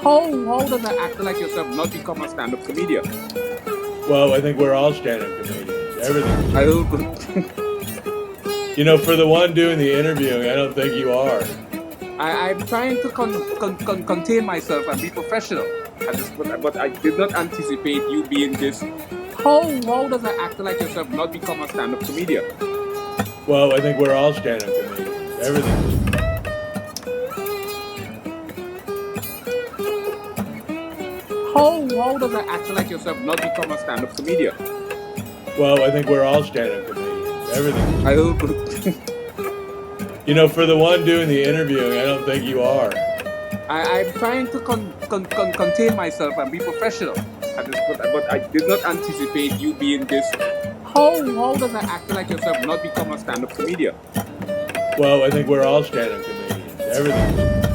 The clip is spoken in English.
How does an actor like yourself not become a stand-up comedian? Well, I think we're all stand-up comedians. Everything. I hope. You know, for the one doing the interviewing, I don't think you are. I'm trying to contain myself and be professional. But I did not anticipate you being this. How does an actor like yourself not become a stand-up comedian? Well, I think we're all stand-up comedians. Everything. How does an actor like yourself not become a stand-up comedian? Well, I think we're all stand-up comedians. Everything. I hope. You know, for the one doing the interviewing, I don't think you are. I'm trying to contain myself and be professional. But I did not anticipate you being this. How does an actor like yourself not become a stand-up comedian? Well, I think we're all stand-up comedians. Everything.